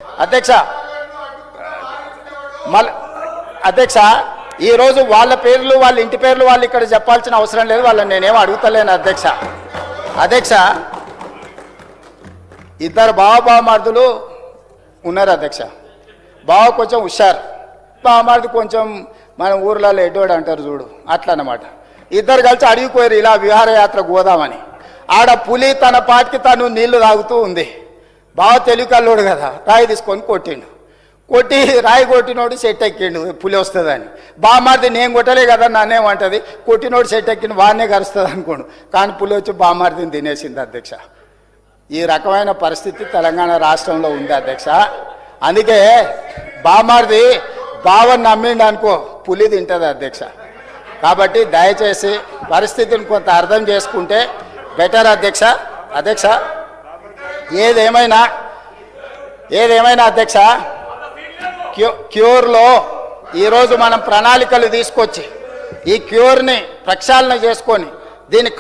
అధ్యక్ష అధ్యక్ష ఈరోజు వాళ్ళ పేర్లు వాళ్ళ ఇంటి పేర్లు వాళ్ళు ఇక్కడ చెప్పాల్సిన అవసరం లేదు, వాళ్ళని నేనేమో అడుగుతలేను అధ్యక్ష. అధ్యక్ష ఇద్దరు బావమార్దులు ఉన్నారు అధ్యక్ష. బావ కొంచెం హుషారు, బావమార్ది కొంచెం మన ఊర్లలో ఎడ్డోడు అంటారు చూడు అట్లా అన్నమాట. ఇద్దరు కలిసి అడిగిపోయారు ఇలా విహారయాత్ర గోదామని. ఆడ పులి తన పాటికి తను నీళ్లు తాగుతూ ఉంది. బావ తెలివికల్లోడు కదా, రాయి తీసుకొని కొట్టిండు. కొట్టి రాయి కొట్టినోడు సెట్ ఎక్కిండు పులి వస్తుందని. బామార్ది నేను కొట్టలే కదా నన్నేమంటుంది, కొట్టినోడు సెట్ ఎక్కిండు వాడినే కరుస్తుంది అనుకోండు. కానీ పులి వచ్చి బామార్దిని తినేసింది అధ్యక్ష. ఈ రకమైన పరిస్థితి తెలంగాణ రాష్ట్రంలో ఉంది అధ్యక్ష. అందుకే బామార్ది బావని నమ్మిండు అనుకో పులి తింటుంది అధ్యక్ష. కాబట్టి దయచేసి పరిస్థితిని కొంత అర్థం చేసుకుంటే బెటర్ అధ్యక్ష. అధ్యక్ష ఏదేమైనా అధ్యక్ష క్యూర్లో ఈరోజు మనం ప్రణాళికలు తీసుకొచ్చి ఈ క్యూర్ని ప్రక్షాళన చేసుకొని దీన్ని